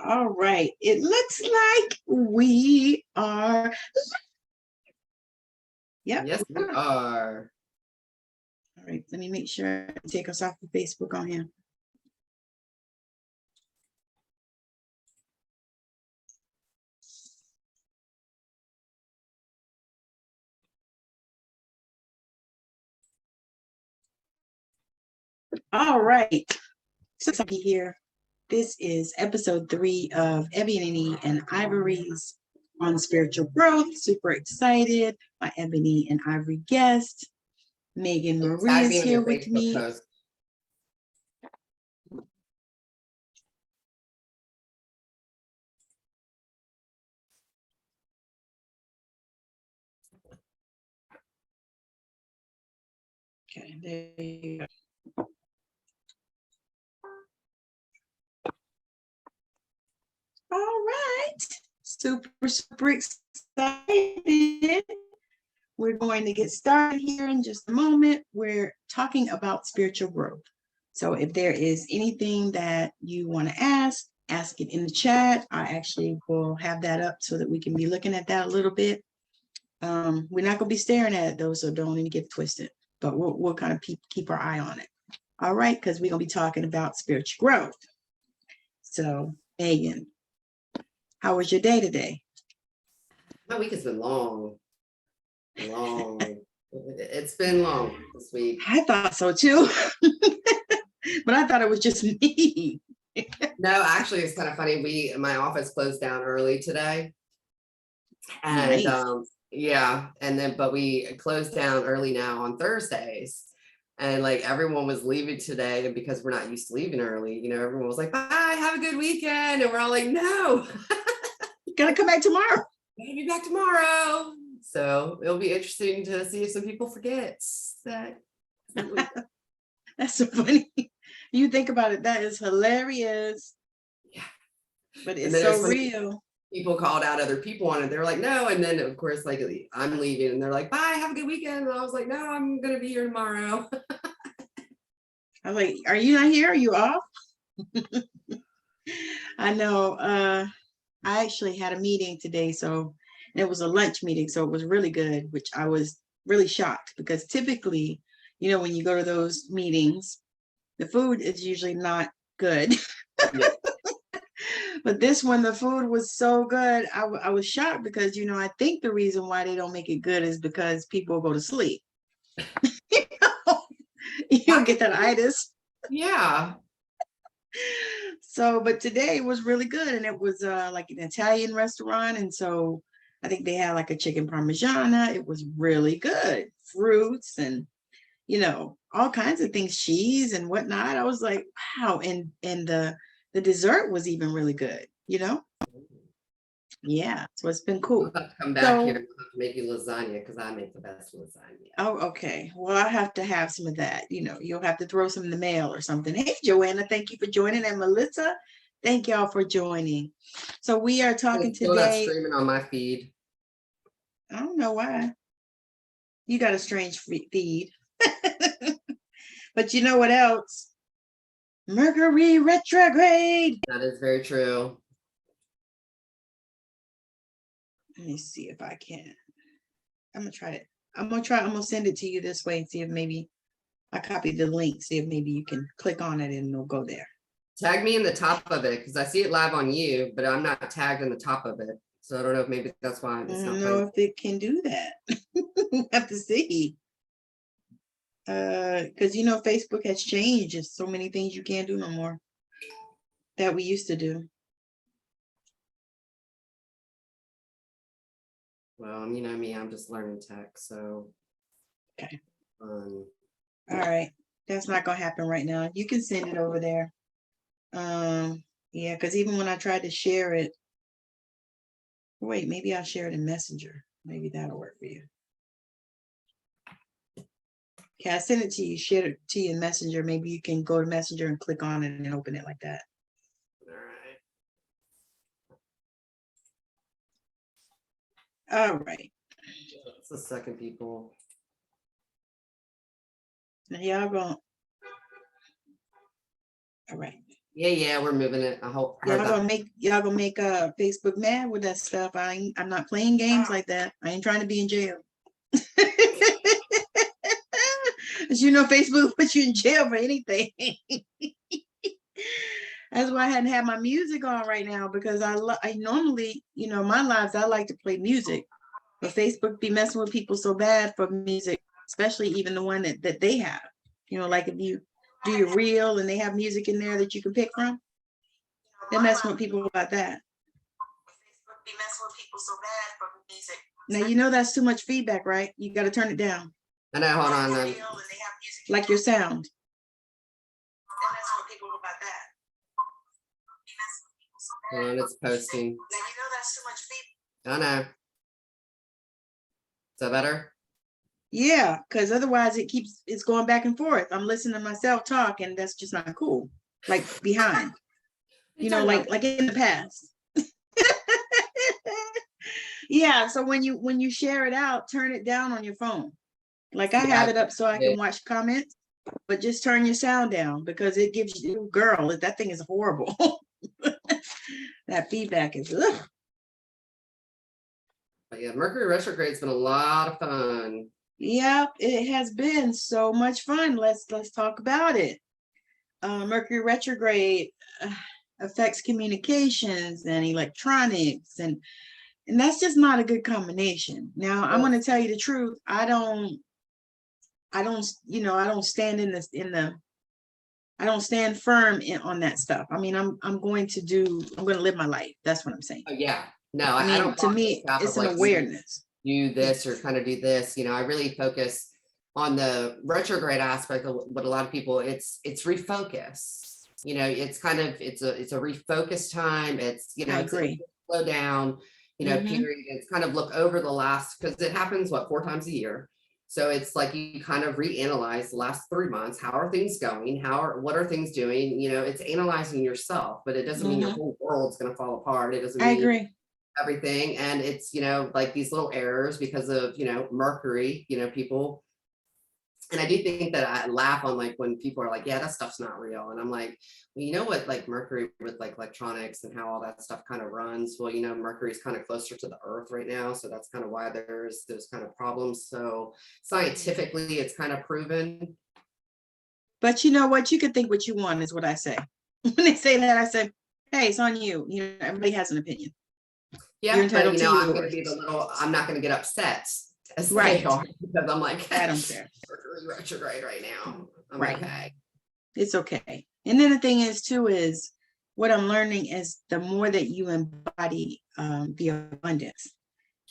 All right. It looks like we are. Yep. Yes, we are. All right. Let me make sure I take us off of Facebook on here. All right. So here. This is episode 3 of Ebony and Ivory's on spiritual growth. Super excited. My Ebony and Ivory guest, Megan Marie, is here with me. Post. Okay, there you go. All right. Super excited. We're going to get started here in just a moment. We're talking about spiritual growth. So if there is anything that you want to ask it in the chat. I actually will have that up so that we can be looking at that a little bit. We're not going to be staring at it though, so don't even get twisted. But we'll kind of keep our eye on it. All right, because we're going to be talking about spiritual growth. So, Megan, how was your day today? My week has been long. It's been long this week. I thought so too. But I thought it was just me. No, actually, it's kind of funny. My office closed down early today. And nice. but we closed down early now on Thursdays. And like everyone was leaving today, and because we're not used to leaving early, everyone was like, bye, have a good weekend. And we're all like, no. Gonna come back tomorrow. Gonna be back tomorrow. So it'll be interesting to see if some people forget that. That's so funny. You think about it, that is hilarious. Yeah. But it's so real. People called out other people on it. They were like, no. And then of course, like I'm leaving and they're like, bye, have a good weekend. And I was like, no, I'm going to be here tomorrow. I'm like, are you not here? Are you off? I know. I actually had a meeting today. So it was a lunch meeting. So it was really good, which I was really shocked because typically, when you go to those meetings, the food is usually not good. Yeah. But this one, the food was so good. I was shocked because, I think the reason why they don't make it good is because people go to sleep. You'll get that itis. Yeah. So, but today it was really good. And it was like an Italian restaurant. And so I think they had like a chicken parmigiana. It was really good. Fruits and, all kinds of things, cheese and whatnot. I was like, wow. And the dessert was even really good, Yeah, so it's been cool. We'll have to come back here and make you lasagna because I make the best lasagna. Oh, okay. Well, I have to have some of that. You'll have to throw some in the mail or something. Hey, Joanna, thank you for joining. And Melissa, thank y'all for joining. So we are talking today. Still not streaming on my feed. I don't know why. You got a strange feed. But you know what else? Mercury retrograde. That is very true. Let me see if I can. I'm gonna try it. I'm gonna send it to you this way and see if maybe I copied the link. See if maybe you can click on it and it'll go there. Tag me in the top of it because I see it live on you, but I'm not tagged in the top of it. So I don't know if maybe that's why. I don't know if it can do that. We'll have to see. Because Facebook has changed. There's so many things you can't do no more that we used to do. Well, you know me, I'm just learning tech, so. Okay. All right. That's not gonna happen right now. You can send it over there. Yeah, because even when I tried to share it, wait, maybe I'll share it in Messenger. Maybe that'll work for you. Okay, I send it to you, share it to you in Messenger. Maybe you can go to Messenger and click on it and open it like that. All right. It's the second people. Now y'all going. All right. Yeah, we're moving it. I hope. Y'all gonna make Facebook mad with that stuff. I'm not playing games like that. I ain't trying to be in jail. As you know, Facebook puts you in jail for anything. That's why I hadn't had my music on right now, because I normally, my lives, I like to play music, but Facebook be messing with people so bad for music, especially even the one that they have. Like if you do your reel and they have music in there that you can pick from, they're messing with people about that. Facebook be messing with people so bad for music. Now that's too much feedback, right? You got to turn it down. I know. Hold on. Like your sound. They're messing with people about that. Hold on, it's posting. Now that's too much feedback. I know. Is that better? Yeah, because otherwise it's going back and forth. I'm listening to myself talk, and that's just not cool. Like behind, like in the past. Yeah. So when you share it out, turn it down on your phone. Like I have it up so I can watch comments, but just turn your sound down, because it gives you, girl, that thing is horrible. That feedback is ugh. But yeah, Mercury retrograde's been a lot of fun. Yeah, it has been so much fun. Let's talk about it. Mercury retrograde affects communications and electronics, and that's just not a good combination. Now, I'm going to tell you the truth. I don't stand firm on that stuff. I mean, I'm going to live my life. That's what I'm saying. Oh yeah. No, I don't. To me, it's an awareness. Do this or kind of do this. I really focus on the retrograde aspect of what a lot of people, it's refocus. It's kind of, it's a refocus time. It's, I agree. Slow down, period. It's kind of look over the last, because it happens 4 times a year. So it's like you kind of reanalyze the last 3 months. How are things going? What are things doing? It's analyzing yourself, but it doesn't mean your whole world's going to fall apart. It doesn't mean I agree. Everything. And it's, like these little errors because of, Mercury, people. And I do think that I laugh on when people are like, yeah, that stuff's not real. And I'm like, well, you know what, Mercury with electronics and how all that stuff kind of runs. Well, Mercury's kind of closer to the earth right now. So that's kind of why there's those kind of problems. So scientifically, it's kind of proven. But you know what? You can think what you want is what I say. When they say that, I say, hey, it's on you. Everybody has an opinion. Yeah, you're entitled to I'm going to be I'm not going to get upset as they are, because I'm like, I don't care. Mercury retrograde right now. I'm right. Okay. It's okay. And then the thing is too, is what I'm learning is the more that you embody the abundance.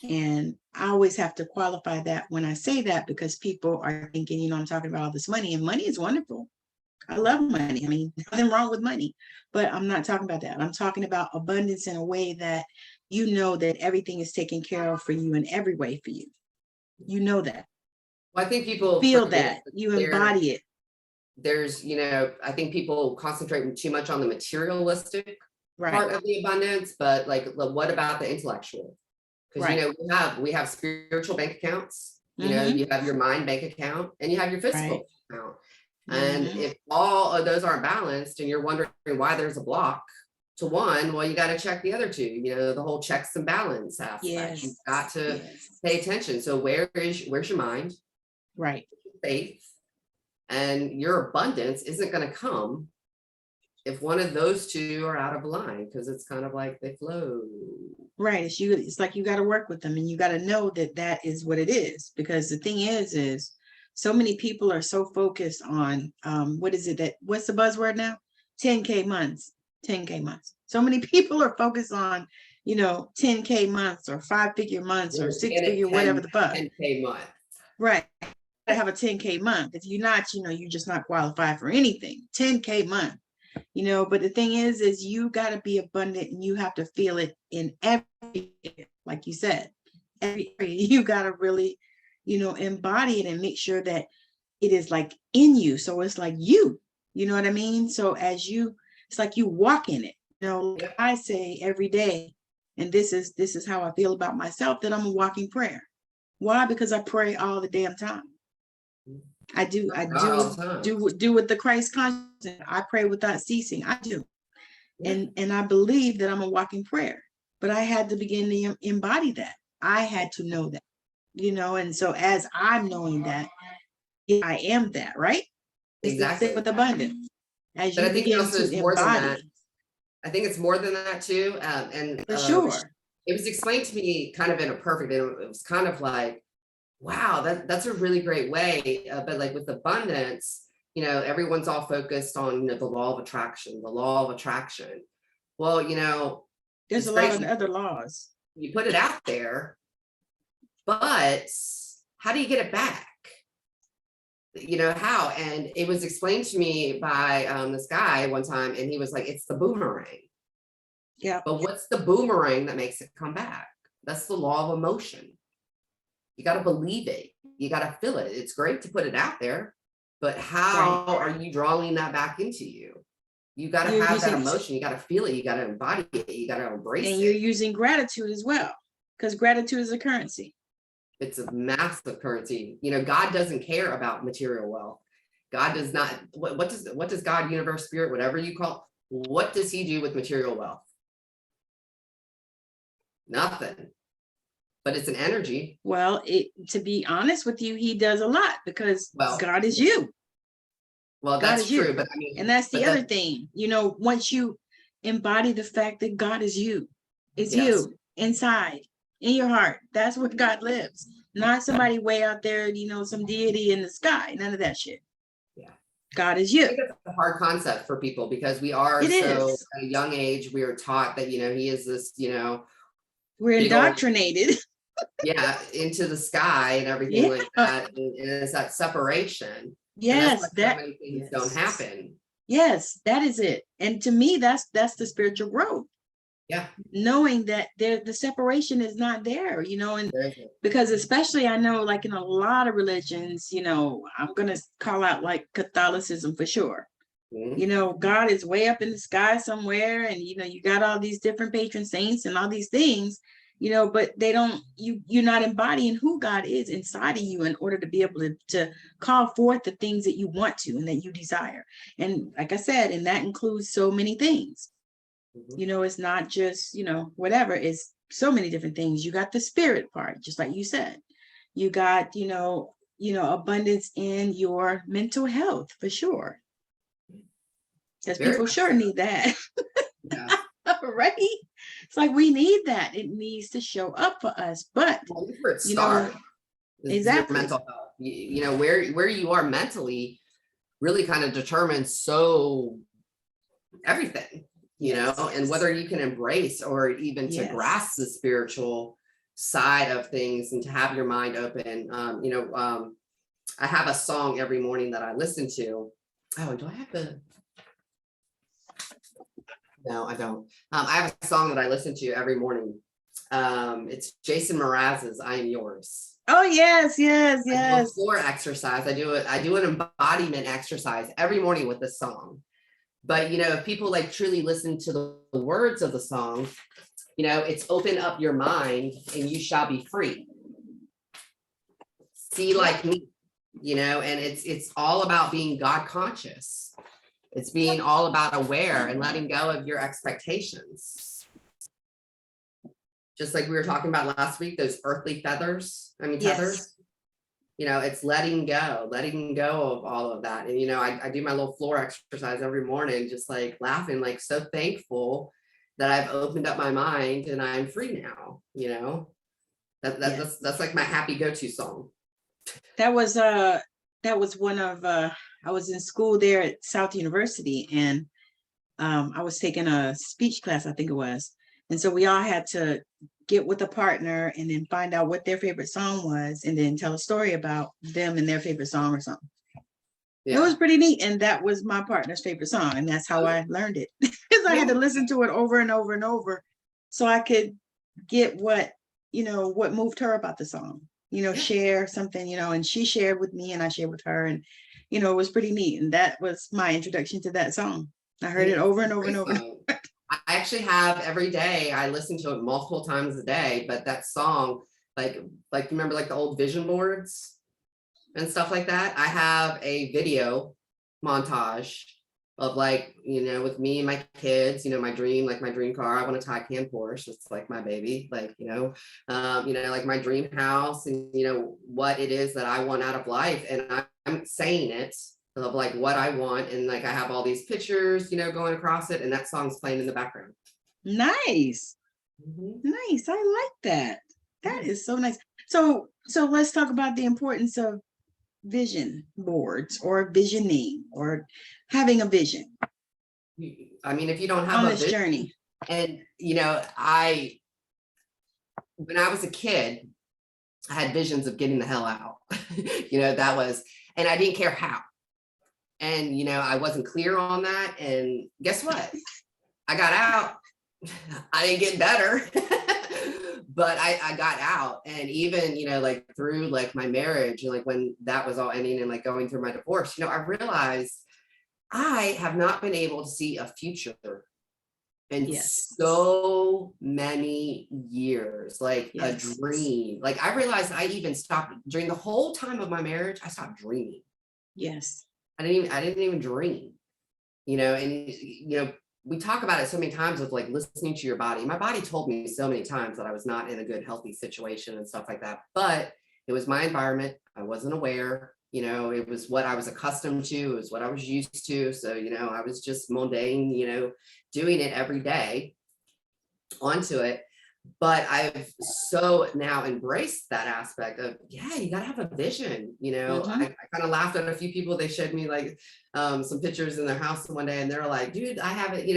And I always have to qualify that when I say that, because people are thinking, I'm talking about all this money, and money is wonderful. I love money. I mean, nothing wrong with money, but I'm not talking about that. I'm talking about abundance in a way that that everything is taken care of for you in every way for you. That. Well, I think people feel that you embody it. There's, I think people concentrate too much on the materialistic part of the abundance, but what about the intellectual? Because we have spiritual bank accounts. You have your mind bank account, and you have your physical account. And if all of those aren't balanced, and you're wondering why there's a block to one, well, you got to check the other two. The whole checks and balance aspect. Yes. You've got to pay attention. So where's your mind? Right. Faith. And your abundance isn't going to come if one of those two are out of line, because it's kind of like they flow. Right. It's like you got to work with them, and you got to know that is what it is. Because the thing is so many people are so focused on what's the buzzword now? 10K months. 10K months. So many people are focused on 10K months or 5-figure months or 6-figure, whatever the fuck. 10K month. Right. Have a 10K month. If you're not, you're just not qualified for anything. 10K month. But the thing is you got to be abundant, and you have to feel it in every area, like you said. Every area, you got to really embody it and make sure that it is in you. So it's like you know what I mean? So it's like you walk in it. I say every day, and this is how I feel about myself, that I'm a walking prayer. Why? Because I pray all the damn time. I do what the Christ consciousness. I pray without ceasing. I do. Yeah. And I believe that I'm a walking prayer, but I had to begin to embody that. I had to know that, and so as I'm knowing that, I am that, right? It's the same Exactly. with abundance. As But you I think it begin also to is more than that. embody, I think it's more than that too. And for sure. it was explained to me kind of in a perfect, it was kind of like, wow, that's a really great way. But like with abundance, everyone's all focused on, the law of attraction, the law of attraction. Well, There's it's a lot great of other laws. you put it out there, but how do you get it back? How? And it was explained to me by this guy one time, and he was like, it's the boomerang. Yeah. But what's the boomerang that makes it come back? That's the law of emotion. You got to believe it. You got to feel it. It's great to put it out there, but how are you drawing that back into you? You got to have that emotion. You got to feel it. You got to embody it. You got to embrace it. And you're using gratitude as well, because gratitude is a currency. It's a massive currency. God doesn't care about material wealth. God does not. What does God, universe, spirit, whatever you call it, what does he do with material wealth? Nothing. But it's an energy. Well, to be honest with you, he does a lot, because God is you. Well, God that's is you. true. But and that's the other thing, once you embody the fact that God is you, it's you inside, in your heart. That's where God lives, not somebody way out there, some deity in the sky. None of that shit. Yeah. God is you. I think that's a hard concept for people, because we are at a young age, we are taught that, he is this, we're indoctrinated. Into the sky and everything like that. And it's that separation. Yes, so many things don't happen. Yes, that is it. And to me, that's the spiritual growth. Yeah. Knowing that the separation is not there, and because especially I know, like in a lot of religions, I'm going to call out like Catholicism for sure. Mm-hmm. God is way up in the sky somewhere, and you got all these different patron saints and all these things, but they don't, you're not embodying who God is inside of you in order to be able to call forth the things that you want to and that you desire. And like I said, and that includes so many things. Mm-hmm. It's not just, whatever, it's so many different things. You got the spirit part, just like you said. You got, abundance in your mental health for sure. Because people sure need that. Yeah. Right? It's like we need that. It needs to show up for us. But exactly, mental health. Where you are mentally really kind of determines everything, and whether you can embrace or even to grasp the spiritual side of things and to have your mind open. I have a song every morning that I listen to. Oh, do I have the? No, I don't. I have a song that I listen to every morning. It's Jason Mraz's "I Am Yours." Oh, yes. I do a floor exercise. I do an embodiment exercise every morning with this song. But if people like truly listen to the words of the song, it's open up your mind and you shall be free. See like me, and it's all about being God conscious. It's being all about aware and letting go of your expectations. Just like we were talking about last week, those earthly tethers. It's letting go of all of that. And, I do my little floor exercise every morning, just like laughing, like so thankful that I've opened up my mind and I'm free now, that's like my happy go-to song. That was one of, I was in school there at South University, and I was taking a speech class, I think it was. And so we all had to get with a partner and then find out what their favorite song was, and then tell a story about them and their favorite song or something. Yeah. It was pretty neat. And that was my partner's favorite song. And that's how I learned it, because I had to listen to it over and over and over so I could get what moved her about the song, share something, and she shared with me and I shared with her, and, it was pretty neat. And that was my introduction to that song. I heard it over and over and over. I actually have every day. I listen to it multiple times a day, but that song, like remember like the old vision boards and stuff like that. I have a video montage of like, with me and my kids, my dream, like my dream car, I want a Taycan Porsche. It's like my baby, like, like my dream house and, what it is that I want out of life. And I'm saying it of like what I want. And like, I have all these pictures, going across it, and that song's playing in the background. Nice. Nice. I like that. That is so nice. So let's talk about the importance of vision boards or visioning or having a vision. I mean, if you don't have on a this vision, journey. And when I was a kid, I had visions of getting the hell out. That was, and I didn't care how. And I wasn't clear on that. And guess what? I got out. I didn't get better. But I got out. And even, like through like my marriage and like when that was all ending and like going through my divorce, I realized I have not been able to see a future in so many years, like a dream. Like I realized I even stopped during the whole time of my marriage. I stopped dreaming. Yes. I didn't even dream, and, we talk about it so many times with like listening to your body. My body told me so many times that I was not in a good, healthy situation and stuff like that, but it was my environment. I wasn't aware, it was what I was accustomed to. It was what I was used to. So, I was just mundane, doing it every day onto it. But I've so now embraced that aspect of, you gotta have a vision. I kind of laughed at a few people. They showed me like some pictures in their house one day, and they're like, dude, I have it,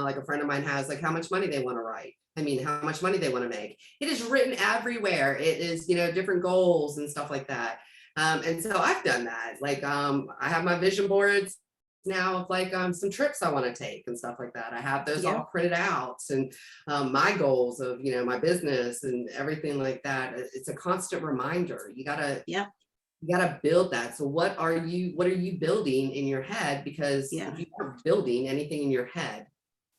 like a friend of mine has, like how much money they want to write. I mean, how much money they want to make. It is written everywhere. It is, different goals and stuff like that. And so I've done that. Like I have my vision boards now of like some trips I want to take and stuff like that. I have those all printed out, and my goals of my business and everything like that. It's a constant reminder. You gotta build that. So what are you building in your head? Because if you aren't building anything in your head,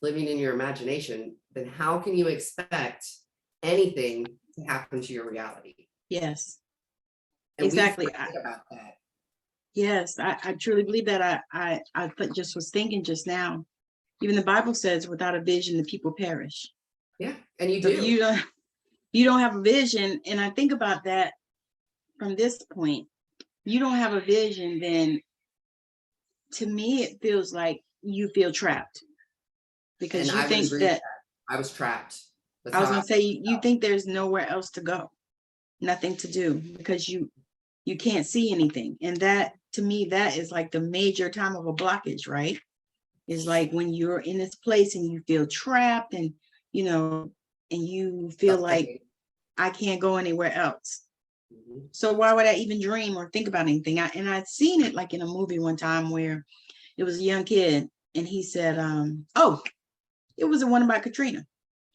living in your imagination, then how can you expect anything to happen to your reality? Yes. And exactly. we forget about that. Yes, I truly believe that. I just was thinking just now, even the Bible says without a vision, the people perish. Yeah, and you So do. If you don't have a vision, and I think about that from this point, you don't have a vision, then to me, it feels like you feel trapped. Because and you think that I was trapped. I was going to say, you think there's nowhere else to go, nothing to do, because you can't see anything. And that, to me, that is like the major time of a blockage, right? Is like when you're in this place and you feel trapped and, and you feel like I can't go anywhere else. So why would I even dream or think about anything? I'd seen it like in a movie one time where it was a young kid and he said, it was the one about Katrina.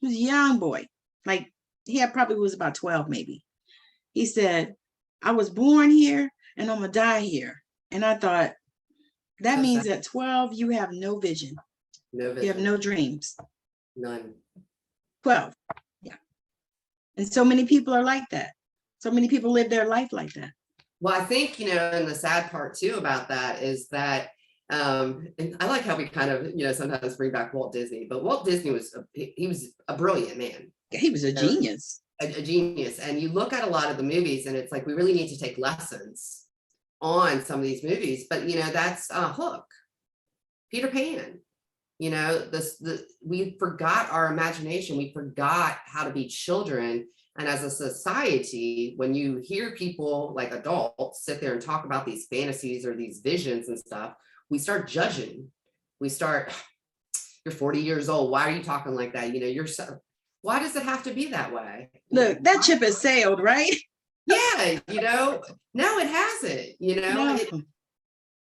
He was a young boy. Like he probably was about 12, maybe. He said, I was born here and I'm gonna die here. And I thought, that means at 12, you have no vision. No vision. You have no dreams. None. 12. Yeah. And so many people are like that. So many people live their life like that. Well, I think, and the sad part too about that is that, and I like how we kind of, sometimes bring back Walt Disney, but Walt Disney he was a brilliant man. He was a genius. A genius. And you look at a lot of the movies and it's like, we really need to take lessons on some of these movies, but that's Hook, Peter Pan, we forgot our imagination. We forgot how to be children. And as a society, when you hear people like adults sit there and talk about these fantasies or these visions and stuff, we start judging. You're 40 years old. Why are you talking like that? Why does it have to be that way? Look, that ship has sailed, right? Yeah, no, it hasn't, No.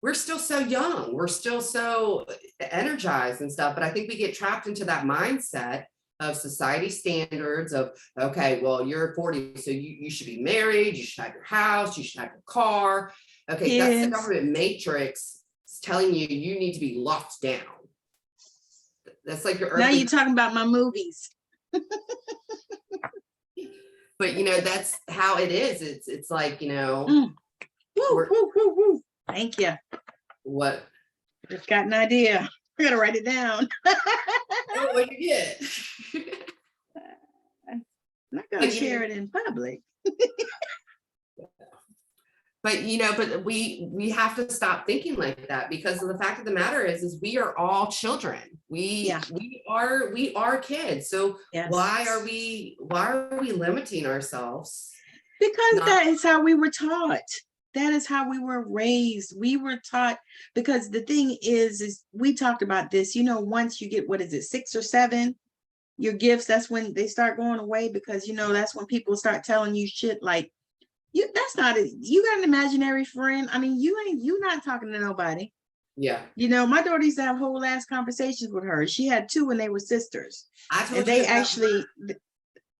We're still so young. We're still so energized and stuff. But I think we get trapped into that mindset of society standards of, okay, well, you're 40, so you should be married. You should have your house. You should have your car. Okay, Kids. That's the government matrix telling you need to be locked down. That's like your now you're talking about my movies. But that's how it is. It's like, Woo, woo, woo, woo. Thank you. What? Just got an idea. We're gonna write it down. Oh, what you get? I'm not gonna share it in public. But but we have to stop thinking like that, because of the fact of the matter is we are all children. We are kids. So Yes. why are we limiting ourselves? Because that is how we were taught. That is how we were raised. We were taught, because the thing is we talked about this, once you get, 6 or 7, your gifts, that's when they start going away, because, that's when people start telling you shit like, you got an imaginary friend. I mean, you're not talking to nobody. Yeah. My daughter used to have whole ass conversations with her. She had 2 when they were sisters. I told and they actually,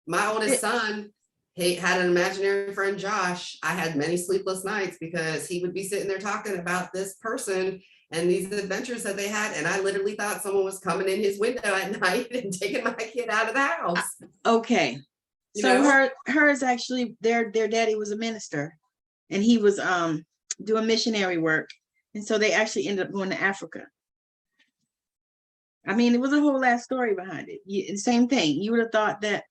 my oldest son, he had an imaginary friend, Josh. I had many sleepless nights because he would be sitting there talking about this person and these adventures that they had. And I literally thought someone was coming in his window at night and taking my kid out of the house. Okay. So hers actually, their daddy was a minister, and he was doing missionary work. And so they actually ended up going to Africa. I mean, it was a whole ass story behind it. Same thing. You would have thought that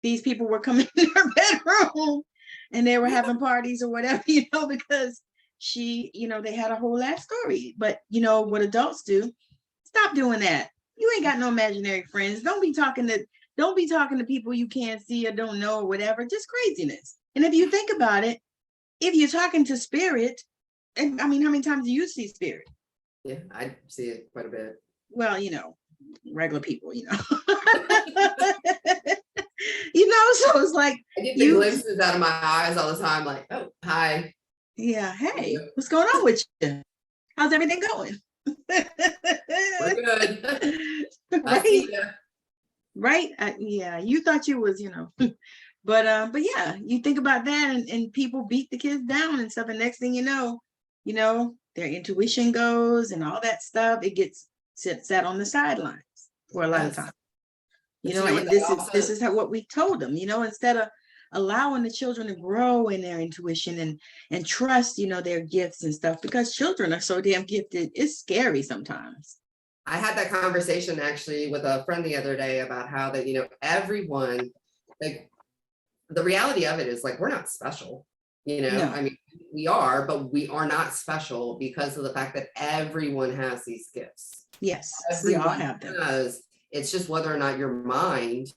these people were coming in her bedroom and they were having parties or whatever, because they had a whole ass story. But what adults do, stop doing that. You ain't got no imaginary friends. Don't be talking to people you can't see or don't know or whatever. Just craziness. And if you think about it, if you're talking to spirit, and I mean, how many times do you see spirit? Yeah, I see it quite a bit. Well, regular people, so it's like I get the glimpses out of my eyes all the time, like, oh, hi. Yeah, hey, what's going on with you? How's everything going? We're good. Right. Right. Yeah, you thought you was, but yeah, you think about that, and people beat the kids down and stuff, and next thing you know, their intuition goes and all that stuff. It gets set on the sidelines for a lot of time. And this is what we told them, instead of allowing the children to grow in their intuition and trust, their gifts and stuff, because children are so damn gifted. It's scary sometimes. I had that conversation actually with a friend the other day about how that, everyone, like, the reality of it is, like, we're not special, No. I mean, we are, but we are not special because of the fact that everyone has these gifts. Yes, everyone we all have them. It's just whether or not your mind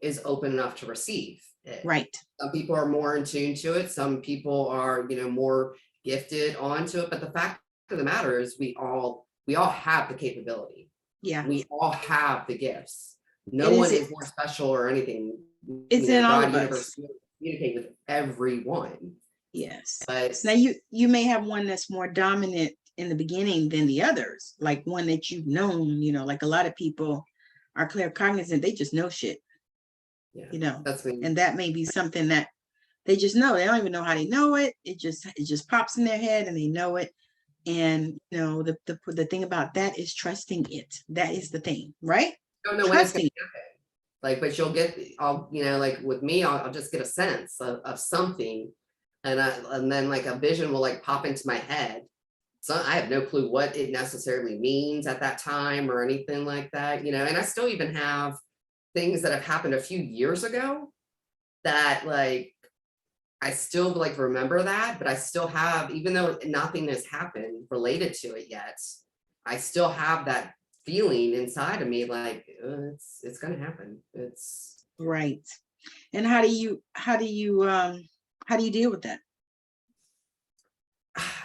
is open enough to receive it. Right. Some people are more in tune to it. Some people are, more gifted onto it. But the fact of the matter is we all have the capability. Yeah. We all have the gifts. No one is more special or anything. It's in all of us. Communicate with everyone. Yes. But now you may have one that's more dominant in the beginning than the others, like one that you've known, like a lot of people are claircognizant. They just know shit. Yeah, that's me. And that may be something that they just know. They don't even know how they know it. It just pops in their head and they know it. And the thing about that is trusting it. That is the thing, right? Don't know when it's gonna happen. Like, but you'll get, like with me, I'll just get a sense of something, and then like a vision will like pop into my head. So I have no clue what it necessarily means at that time or anything like that, and I still even have things that have happened a few years ago that, like, I still like remember that, but I still have, even though nothing has happened related to it yet, I still have that feeling inside of me, like, it's gonna happen. It's right. And how do you deal with that?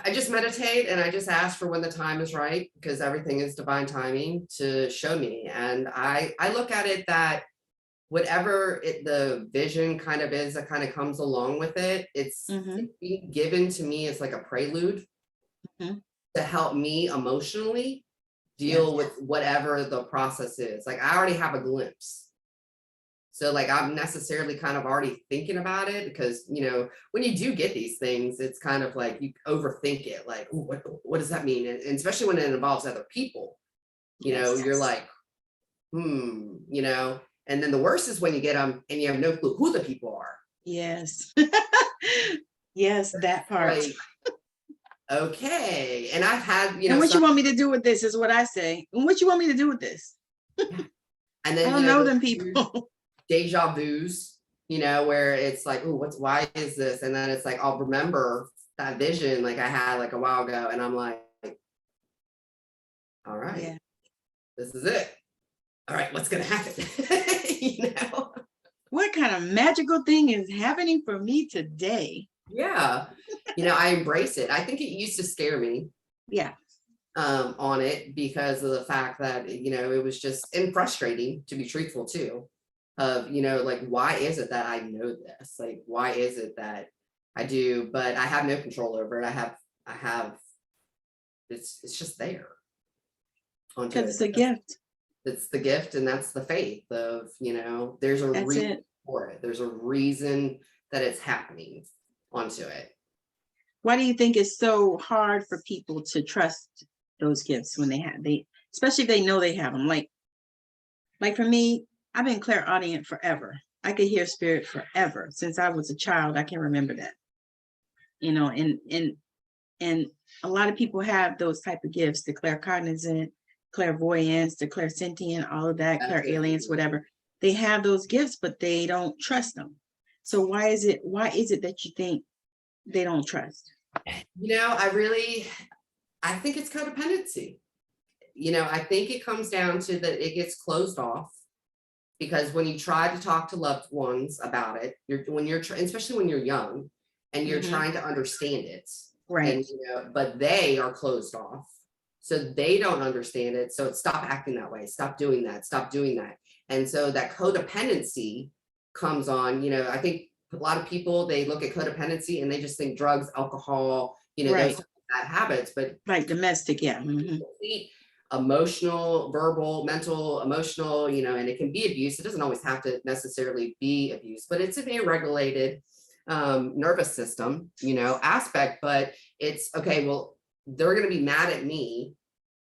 I just meditate and I just ask for when the time is right, because everything is divine timing to show me. And I look at it that whatever the vision kind of is that kind of comes along with it, it's being given to me as like a prelude to help me emotionally deal with whatever the process is. Like, I already have a glimpse. So like, I'm necessarily kind of already thinking about it, because, when you do get these things, it's kind of like you overthink it. Like, what does that mean? And especially when it involves other people, you're like, and then the worst is when you get them and you have no clue who the people are. Yes. Yes, that part. okay. And I've had, And what you want me to do with this is what I say. And what you want me to do with this? and I then, don't know them people. deja vus, where it's like, oh, why is this? And then it's like, I'll remember that vision like I had like a while ago. And I'm like, all right, Yeah. this is it. All right, what's going to happen? What kind of magical thing is happening for me today? Yeah. I embrace it. I think it used to scare me. Yeah. On it because of the fact that, it was just and frustrating, to be truthful too, of, like, why is it that I know this? Like, why is it that I do, but I have no control over it. I have, it's just there. Because it's a gift. It's the gift, and that's the faith of, there's a reason for it. There's a reason that it's happening onto it. Why do you think it's so hard for people to trust those gifts when especially if they know they have them? Like for me, I've been clairaudient forever. I could hear spirit forever. Since I was a child, I can remember that. And a lot of people have those type of gifts, the claircognizant, clairvoyance, the clairsentient, all of that, clairalience, whatever. They have those gifts, but they don't trust them. So why is it that you think they don't trust? I think it's codependency. I think it comes down to that it gets closed off because when you try to talk to loved ones about it, especially when you're young and you're trying to understand it, right? And but they are closed off, so they don't understand it. So it's stop acting that way, stop doing that, and so that codependency comes on. I think a lot of people, they look at codependency and they just think drugs, alcohol, right. those bad habits, but like domestic, yeah. Complete emotional, verbal, mental, emotional, and it can be abuse. It doesn't always have to necessarily be abuse, but it's an irregulated nervous system, aspect. But it's okay, well, they're going to be mad at me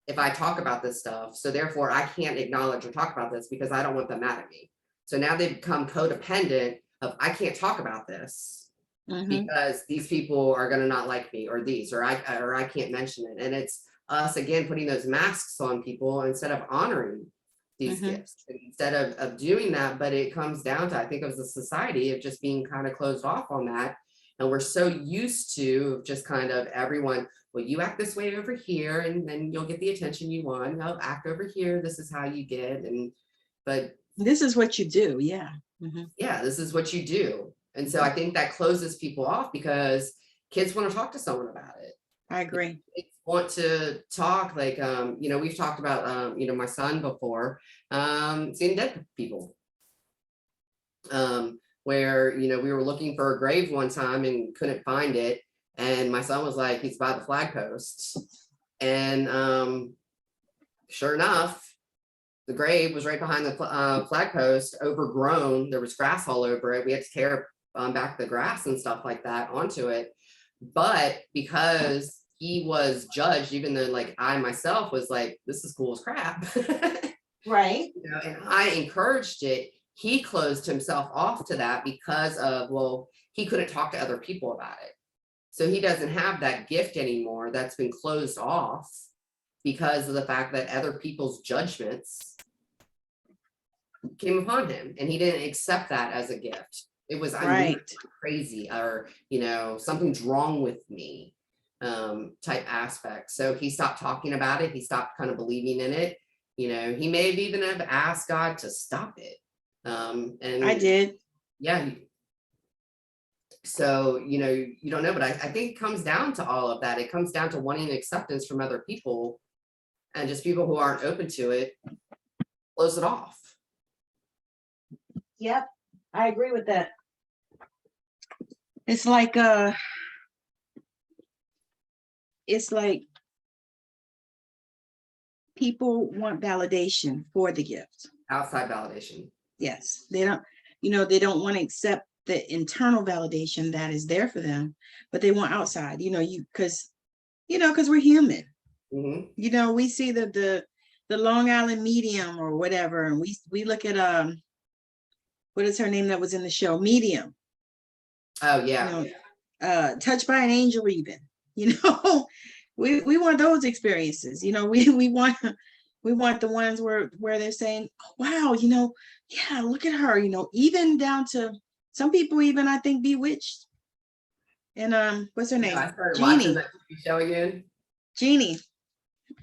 if I talk about this stuff. So therefore I can't acknowledge or talk about this because I don't want them mad at me. So now they've become codependent of I can't talk about this because these people are going to not like me, or I can't mention it. And it's us again putting those masks on people instead of honoring these gifts, instead of doing that. But it comes down to, I think, of the society of just being kind of closed off on that. And we're so used to just kind of everyone, well, you act this way over here and then you'll get the attention you want. No, act over here, this is how you get. But this is what you do. Yeah. Yeah, this is what you do. And so I think that closes people off because kids want to talk to someone about it. I agree. They want to talk, like, we've talked about, my son before, seeing dead people. Where, we were looking for a grave one time and couldn't find it. And my son was like, he's by the flag post. And sure enough, the grave was right behind the flag post, overgrown. There was grass all over it. We had to tear back the grass and stuff like that onto it. But because he was judged, even though like I myself was like, this is cool as crap. Right. And I encouraged it. He closed himself off to that because of, well, he couldn't talk to other people about it. So he doesn't have that gift anymore. That's been closed off because of the fact that other people's judgments came upon him and he didn't accept that as a gift. It was I'm crazy, or something's wrong with me type aspect. So he stopped talking about it. He stopped kind of believing in it. He may have even have asked God to stop it. And I did. Yeah. So, you don't know, but I think it comes down to all of that. It comes down to wanting acceptance from other people, and just people who aren't open to it, close it off. Yep, I agree with that. It's like people want validation for the gift. Outside validation. Yes, they don't, they don't want to accept the internal validation that is there for them, but they want outside, because we're human. We see the Long Island Medium or whatever, and we look at what is her name that was in the show, Medium. Oh yeah. Touched by an Angel even. You know, we want those experiences. You know, we want the ones where they're saying, oh, wow, you know, yeah, look at her, you know, even down to some people, even I think Bewitched. And what's her name? I started watching Jeannie. that TV show again. Jeannie,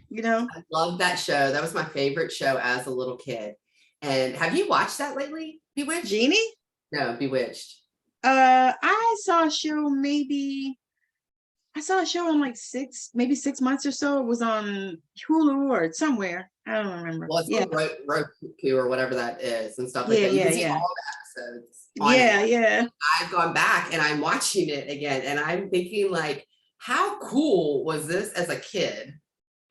you know. I love that show. That was my favorite show as a little kid. And have you watched that lately? Bewitched? Jeannie? No, Bewitched. I saw a show maybe I saw a show in like maybe 6 months or so. It was on Hulu or somewhere. I don't remember. Well, it's Yeah. on Roku or whatever that is and stuff like Yeah, that. You yeah, can see yeah. all the episodes on it. Yeah, yeah. I've gone back and I'm watching it again and I'm thinking like, how cool was this as a kid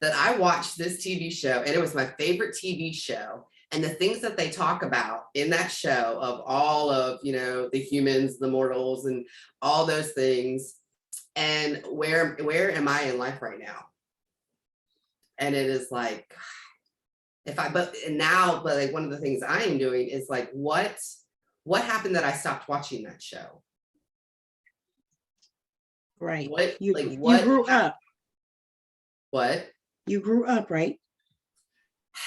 that I watched this TV show and it was my favorite TV show. And the things that they talk about in that show of all of, you know, the humans, the mortals and all those things. And where am I in life right now? And it is like, but like one of the things I am doing is like, what happened that I stopped watching that show? Right. What You grew up. What? You grew up, right?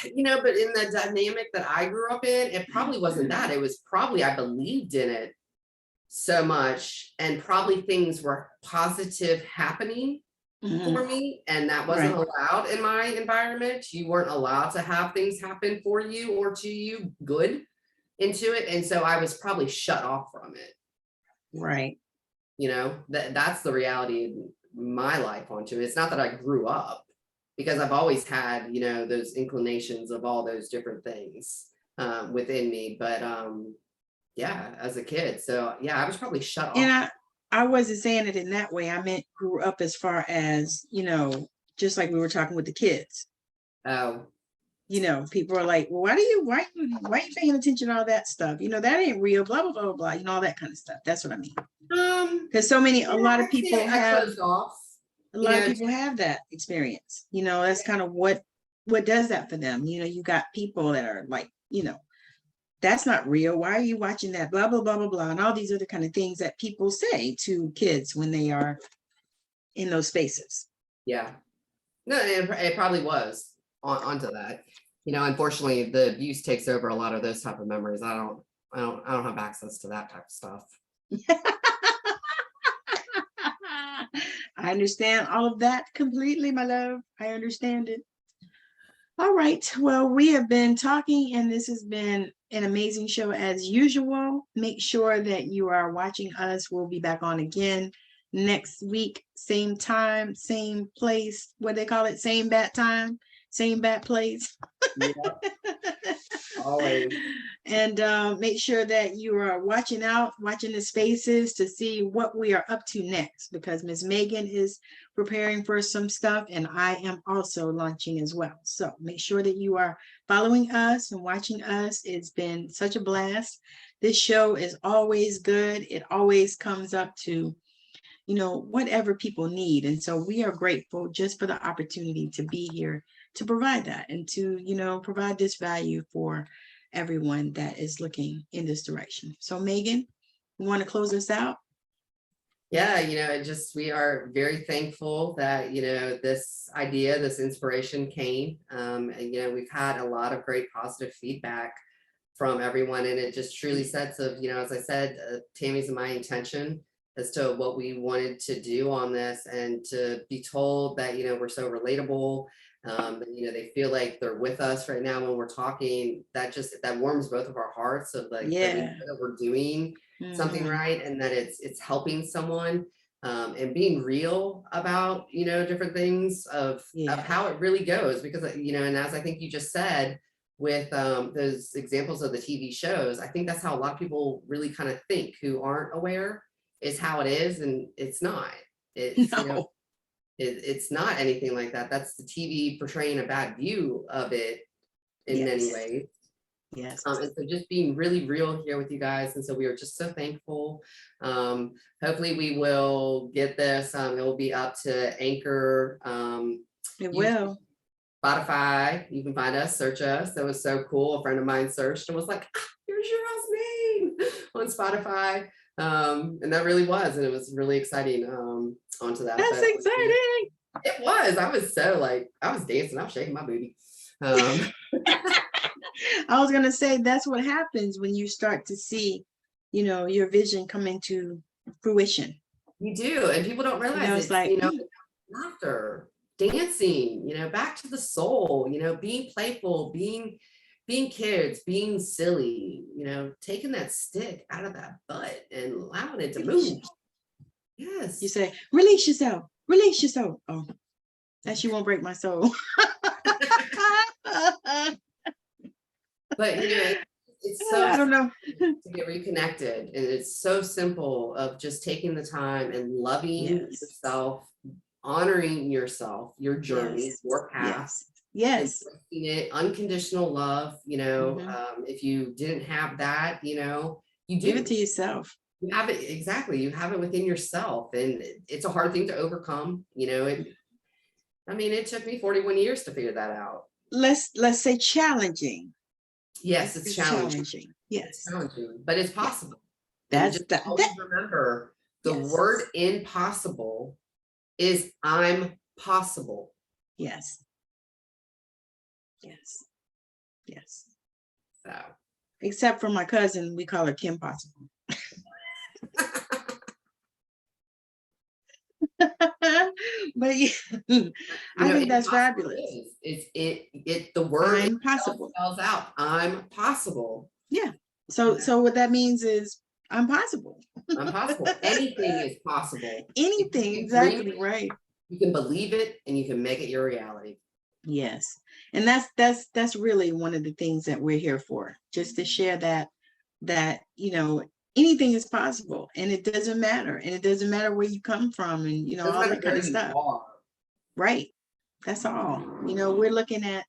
You know, but in the dynamic that I grew up in, it probably wasn't that. It was probably I believed in it so much, and probably things were positive happening for me, and that wasn't allowed in my environment. You weren't allowed to have things happen for you or to you good into it, and so I was probably shut off from it. Right. You know, that's the reality in my life onto it. It's not that I grew up, because I've always had, you know, those inclinations of all those different things within me. But yeah, as a kid. So yeah, I was probably shut off. And I wasn't saying it in that way. I meant grew up as far as, you know, just like we were talking with the kids. Oh. You know, people are like, well, why are you paying attention to all that stuff? You know, that ain't real, blah, blah, blah, blah, blah, you know, all that kind of stuff. That's what I mean. Because a lot of people have that experience. You know, that's kind of what does that for them. You know, you got people that are like, you know, that's not real. Why are you watching that? Blah, blah, blah, blah, blah. And all these other kind of things that people say to kids when they are in those spaces. Yeah. No, it probably was onto that. You know, unfortunately, the abuse takes over a lot of those type of memories. I don't have access to that type of stuff. I understand all of that completely, my love. I understand it. All right. Well, we have been talking, and this has been an amazing show as usual. Make sure that you are watching us. We'll be back on again next week, same time, same place. What they call it? Same bat time, same bat place. Yeah. Always. And make sure that you are watching the spaces to see what we are up to next, because Miss Megan is preparing for some stuff and I am also launching as well. So make sure that you are following us and watching us. It's been such a blast. This show is always good. It always comes up to, you know, whatever people need. And so we are grateful just for the opportunity to be here to provide that and to, you know, provide this value for everyone that is looking in this direction. So Megan, you want to close us out? Yeah, you know, we are very thankful that, you know, this idea, this inspiration came. And, you know, we've had a lot of great positive feedback from everyone. And it just truly sets of, you know, as I said, Tammy's and my intention as to what we wanted to do on this, and to be told that, you know, we're so relatable. You know, they feel like they're with us right now when we're talking. That warms both of our hearts of like, that we're doing something right, and that it's helping someone, and being real about, you know, different things of how it really goes. Because, you know, and as I think you just said with those examples of the TV shows, I think that's how a lot of people really kind of think, who aren't aware, is how it is. And it's not. It's you know, it's not anything like that. That's the TV portraying a bad view of it in many ways. Yes. And so just being really real here with you guys. And so we are just so thankful. Hopefully we will get this. It will be up to Anchor. It will. Spotify. You can find us, search us. That was so cool. A friend of mine searched and was like, here's your house name on Spotify. And that really was, and it was really exciting onto that. That's exciting. It was. I was so like, I was dancing, I was shaking my booty. I was going to say, that's what happens when you start to see, your vision come into fruition. You do, and people don't realize it's like, laughter, dancing, back to the soul, being playful, being kids, being silly, taking that stick out of that butt and allowing it to move. Yes. You say, release yourself, release yourself. Oh, that she won't break my soul. But it's so I don't know. to get reconnected, and it's so simple of just taking the time and loving yourself, honoring yourself, your journey, your path. Yes. It, unconditional love, if you didn't have that, you do. Give it to yourself. You have it, exactly. You have it within yourself, and it's a hard thing to overcome. It took me 41 years to figure that out. Let's say challenging. Yes, it's challenging. Yes, it's challenging, but it's possible. That's always remember the word impossible is I'm possible. Yes. Yes. Yes. So, except for my cousin, we call her Kim Possible. But I think that's fabulous. It's the word impossible spells out I'm possible. Yeah. So what that means is I'm possible. I'm possible. Anything is possible. Anything, exactly right. You can believe it and you can make it your reality. Yes. And that's really one of the things that we're here for, just to share that anything is possible, and it doesn't matter. And it doesn't matter where you come from, and all that kind of stuff. Right. That's all. We're looking at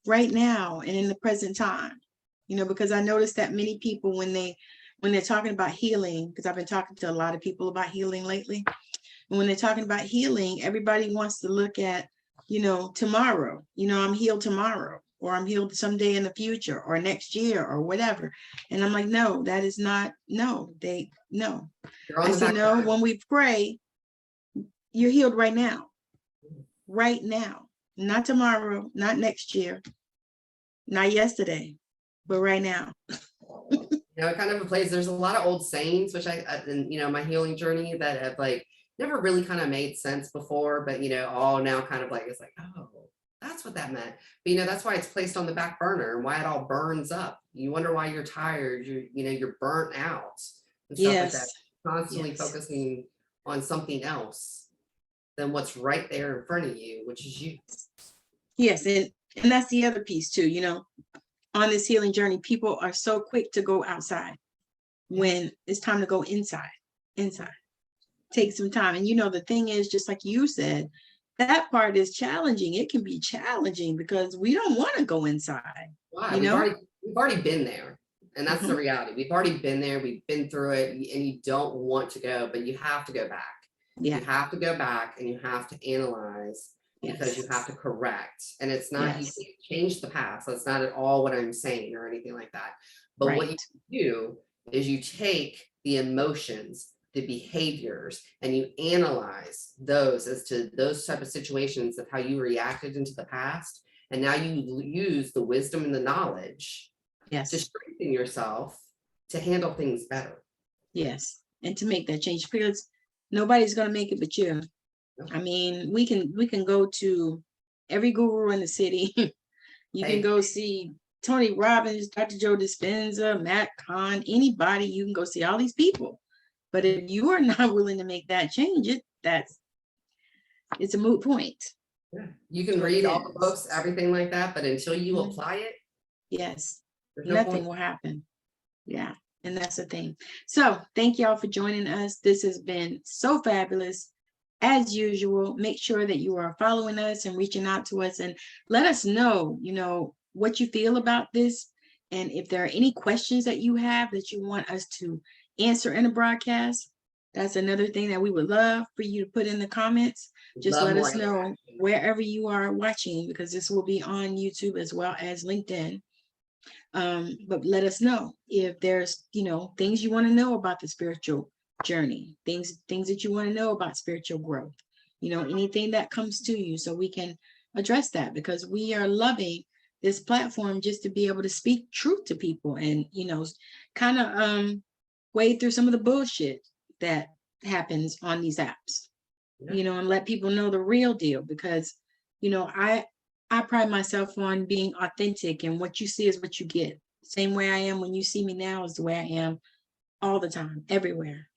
right now and in the present time, because I noticed that many people, when they're talking about healing, because I've been talking to a lot of people about healing lately, and when they're talking about healing, everybody wants to look at, tomorrow, I'm healed tomorrow, or I'm healed someday in the future, or next year, or whatever. And I'm like, no, that is not, no. I say, no, when we pray, you're healed right now. Right now. Not tomorrow, not next year, not yesterday, but right now. It kind of a place. There's a lot of old sayings, which my healing journey, that have never really kind of made sense before, but all now kind of it's like, oh, that's what that meant. But that's why it's placed on the back burner, and why it all burns up. You wonder why you're tired, you're burnt out and stuff like that. Constantly focusing on something else than what's right there in front of you, which is you. Yes, and that's the other piece too, on this healing journey, people are so quick to go outside when it's time to go inside. Take some time. And the thing is, just like you said, that part is challenging. It can be challenging because we don't want to go inside. Wow, we've already been there. And that's the reality. We've already been there. We've been through it, and you don't want to go, but you have to go back. Yeah. You have to go back, and you have to analyze, because you have to correct. And it's not, you can't change the past. That's not at all what I'm saying or anything like that. But what you do is you take the emotions, the behaviors, and you analyze those as to those type of situations of how you reacted into the past. And now you use the wisdom and the knowledge to strengthen yourself to handle things better. Yes. And to make that change, because nobody's going to make it but you. I mean, we can go to every guru in the city. You can go see Tony Robbins, Dr. Joe Dispenza, Matt Kahn, anybody. You can go see all these people. But if you are not willing to make that change, it's a moot point. Yeah. You can read all the books, everything like that, but until you apply it, nothing will happen. Yeah. And that's the thing. So thank y'all for joining us. This has been so fabulous. As usual, make sure that you are following us and reaching out to us, and let us know, what you feel about this. And if there are any questions that you have that you want us to answer in a broadcast, that's another thing that we would love for you to put in the comments. Just let us know wherever you are watching, because this will be on YouTube as well as LinkedIn. But let us know if there's, things you want to know about the spiritual journey, things that you want to know about spiritual growth, anything that comes to you, so we can address that, because we are loving this platform just to be able to speak truth to people and, kind of wade through some of the bullshit that happens on these apps, and let people know the real deal, because, I pride myself on being authentic, and what you see is what you get. Same way I am when you see me now is the way I am all the time, everywhere,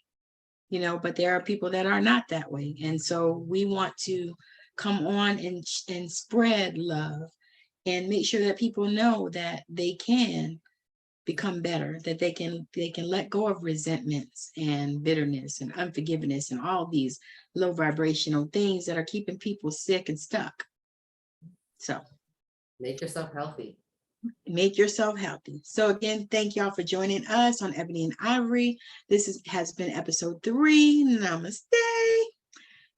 but there are people that are not that way. And so we want to come on and spread love and make sure that people know that they can become better, that they can let go of resentments and bitterness and unforgiveness and all these low vibrational things that are keeping people sick and stuck. So make yourself healthy. Make yourself healthy. So again, thank y'all for joining us on Ebony and Ivory. This has been episode 3. Namaste.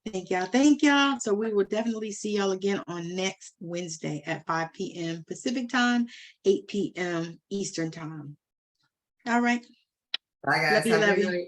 Thank y'all. So we will definitely see y'all again on next Wednesday at 5 p.m. Pacific time, 8 p.m. Eastern time. All right. Bye, guys. Love you. Have a good night.